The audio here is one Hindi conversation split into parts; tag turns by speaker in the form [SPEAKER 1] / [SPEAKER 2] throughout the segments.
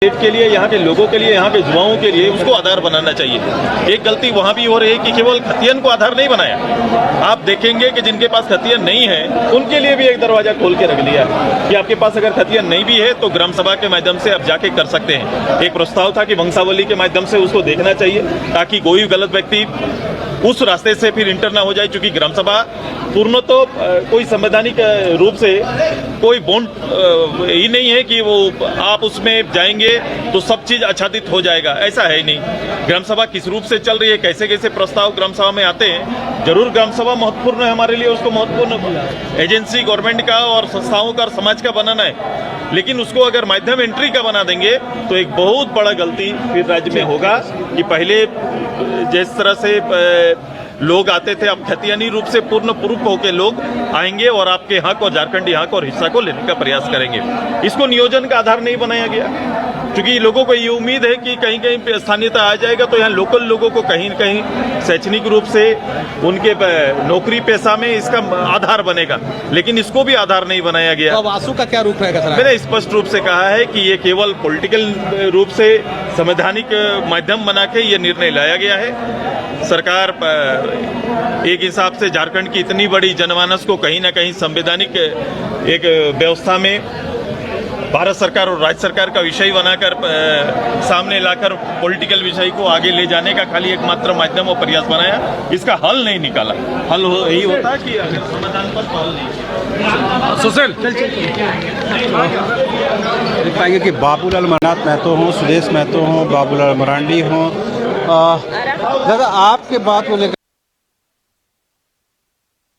[SPEAKER 1] स्टेट के लिए, यहाँ के लोगों के लिए, यहाँ के युवाओं के लिए उसको आधार बनाना चाहिए। एक गलती वहाँ भी हो रही है कि केवल खतियन को आधार नहीं बनाया। आप देखेंगे कि जिनके पास खतियन नहीं है उनके लिए भी एक दरवाजा खोल के रख दिया कि आपके पास अगर खतियन नहीं भी है तो ग्राम सभा के माध्यम से आप जाके कर सकते हैं। एक प्रस्ताव था कि वंशावली के माध्यम से उसको देखना चाहिए ताकि कोई गलत व्यक्ति उस रास्ते से फिर इंटर ना हो जाए, क्योंकि ग्राम सभा पूर्ण तो कोई संवैधानिक रूप से कोई बॉन्ड ही नहीं है कि वो आप उसमें जाएंगे तो सब चीज़ आच्छादित हो जाएगा, ऐसा है नहीं। ग्राम सभा किस रूप से चल रही है, कैसे कैसे प्रस्ताव ग्राम सभा में आते हैं। जरूर ग्राम सभा महत्वपूर्ण है हमारे लिए, उसको महत्वपूर्ण एजेंसी गवर्नमेंट का और संस्थाओं का और समाज का बनाना है, लेकिन उसको अगर माध्यम एंट्री का बना देंगे तो एक बहुत बड़ा गलती फिर राज्य में होगा कि पहले जिस तरह से लोग आते थे, अब खतियानी रूप से पूर्ण प्रूफ होकर लोग आएंगे और आपके हक और झारखंडी हक और हिस्सा को लेने का प्रयास करेंगे। इसको नियोजन का आधार नहीं बनाया गया, क्योंकि लोगों को ये उम्मीद है कि कहीं कहीं स्थानीयता आ जाएगा तो यहाँ लोकल लोगों को कहीं कहीं शैक्षणिक रूप से उनके नौकरी पेशा में इसका आधार बनेगा, लेकिन इसको भी आधार नहीं बनाया गया।
[SPEAKER 2] अब आंसू का क्या रूप रहेगा?
[SPEAKER 1] मैंने स्पष्ट रूप से कहा है कि ये केवल पॉलिटिकल रूप से संवैधानिक माध्यम बना के ये निर्णय लाया गया है। सरकार एक हिसाब से झारखंड की इतनी बड़ी जनमानस को कहीं ना कहीं संवैधानिक एक व्यवस्था में भारत सरकार और राज्य सरकार का विषय बनाकर सामने लाकर पॉलिटिकल विषय को आगे ले जाने का खाली एकमात्र माध्यम और प्रयास बनाया, इसका हल नहीं निकाला। हल यही होता कि अगर समाधान पर हल नहीं।
[SPEAKER 2] सुशील
[SPEAKER 3] देख पाएंगे कि बाबूलाल मनाथ महतो हों, सुरेश महतो हों, बाबूलाल मरांडी हों, दादा आपके बात को लेकर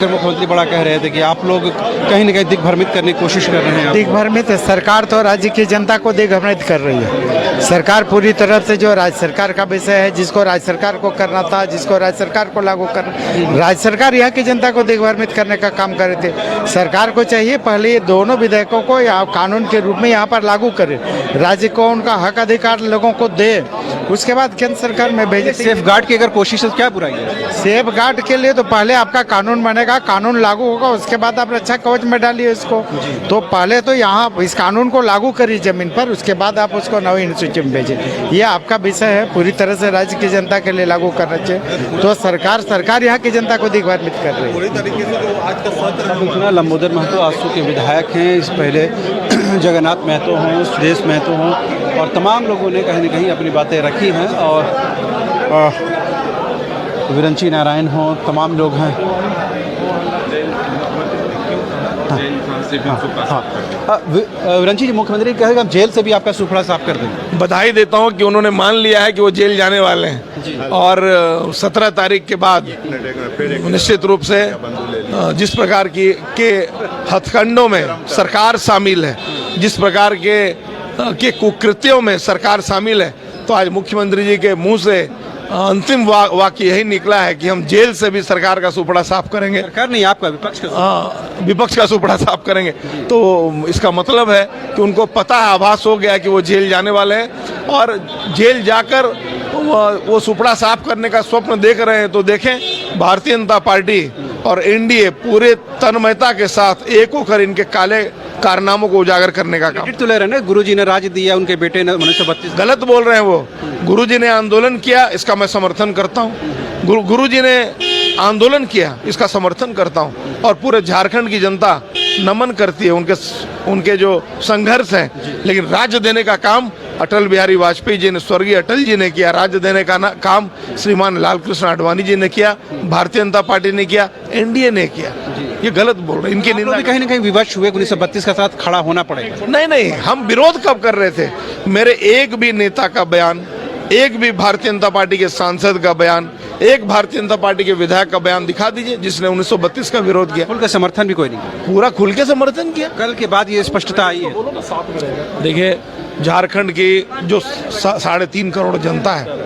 [SPEAKER 3] मुख्यमंत्री बड़ा कह रहे थे कि आप लोग कहीं न कहीं दिग्भ्रमित करने की कोशिश कर रहे हैं।
[SPEAKER 4] दिग्भ्रमित सरकार तो राज्य की जनता को दिग्भ्रमित कर रही है। सरकार पूरी तरफ से जो राज्य सरकार का विषय है, जिसको राज्य सरकार को करना था, जिसको राज्य सरकार को लागू करना, राज्य सरकार यहाँ की जनता को दिग्भ्रमित करने का काम कर रहे थे। सरकार को चाहिए पहले ये दोनों विधेयकों को यहाँ कानून के रूप में यहाँ पर लागू करे, राज्य को उनका हक अधिकार लोगों को दे, उसके बाद केंद्र सरकार में भेजे।
[SPEAKER 3] सेफ गार्ड की अगर कोशिश है तो क्या बुराई है?
[SPEAKER 4] सेफ गार्ड के लिए तो पहले आपका कानून बनेगा, कानून लागू होगा, उसके बाद आप रक्षा कवच में डालिए इसको। तो पहले तो यहाँ इस कानून को लागू करिए जमीन पर, उसके बाद आप उसको नई अनुसूची में भेजिए। ये आपका विषय है, पूरी तरह से राज्य की जनता के लिए लागू करना चाहिए। तो सरकार यहाँ की जनता को दिग्भ्रमित कर रही है।
[SPEAKER 3] पूरी तरीके से जो आज का सत्र लंबोदर महतो आजसू के विधायक हैं, इस पहले जगन्नाथ महतो हों, सुरेश महतो हों, और तमाम लोगों ने कहीं न कहीं अपनी बातें रखी हैं, और विरंची नारायण हों, तमाम लोग हैं। विरंची जी, मुख्यमंत्री कहेगा हम जेल से भी आपका सुफड़ा साफ कर देंगे।
[SPEAKER 2] बधाई देता हूं कि उन्होंने मान लिया है कि वो जेल जाने वाले हैं, और 17 तारीख के बाद निश्चित रूप से जिस प्रकार की के हथकंडों में सरकार शामिल है, जिस प्रकार के कुकृत्यों में सरकार शामिल है, तो आज मुख्यमंत्री जी के मुंह से अंतिम वाक्य यही निकला है कि हम जेल से भी सरकार का सुपड़ा साफ करेंगे।
[SPEAKER 3] सरकार नहीं, आपका विपक्ष का।
[SPEAKER 2] विपक्ष का सुपड़ा साफ करेंगे। तो इसका मतलब है कि उनको पता है, आभास हो गया कि वो जेल जाने वाले हैं, और जेल जाकर वो सुपड़ा साफ करने का स्वप्न देख रहे हैं। तो देखें, भारतीय जनता पार्टी और एनडीए पूरे तन्मयता के साथ एक होकर इनके काले कारनामों को उजागर करने का काम
[SPEAKER 3] तो ले रहे हैं। गुरुजी ने राज दिया, उनके बेटे ने 1932।
[SPEAKER 2] गलत बोल रहे हैं वो। गुरुजी ने आंदोलन किया, इसका मैं समर्थन करता हूँ। गुरुजी ने आंदोलन किया, इसका समर्थन करता हूँ, और पूरे झारखंड की जनता नमन करती है उनके जो संघर्ष हैं। लेकिन राज्य देने का काम अटल बिहारी वाजपेयी जी ने, स्वर्गीय अटल जी ने किया। राज्य देने का काम श्रीमान लाल कृष्ण आडवाणी जी ने किया, भारतीय जनता पार्टी ने किया, एनडीए ने किया। ये गलत बोल रहे हैं, इनकी निंदा।
[SPEAKER 3] कहीं ना कहीं विवश हुए, 1932 के साथ खड़ा होना पड़ेगा।
[SPEAKER 2] नहीं, हम विरोध कब कर रहे थे? मेरे एक भी नेता का बयान, एक भी भारतीय जनता पार्टी के सांसद का बयान, एक भारतीय जनता पार्टी के विधायक का बयान दिखा दीजिए जिसने 1932 का विरोध किया।
[SPEAKER 3] खुल का समर्थन भी कोई नहीं,
[SPEAKER 2] पूरा खुल के समर्थन किया।
[SPEAKER 3] कल के बाद ये स्पष्टता आई है।
[SPEAKER 2] देखिए, झारखंड की जो 3.5 करोड़ जनता है,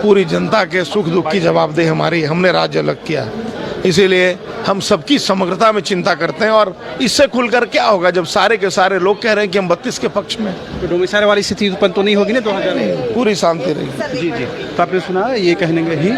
[SPEAKER 2] पूरी जनता के सुख दुख की जवाबदेही हमारी, हमने राज्य अलग किया है। इसीलिए हम सबकी समग्रता में चिंता करते हैं, और इससे खुलकर क्या होगा जब सारे के सारे लोग कह रहे हैं कि हम 32 के पक्ष में।
[SPEAKER 3] तो डोमिसाइल वाली स्थिति उत्पन्न तो नहीं होगी ना 2000 में?
[SPEAKER 2] पूरी शांति रहेगी।
[SPEAKER 3] जी। तो आपने सुना, ये कहने ही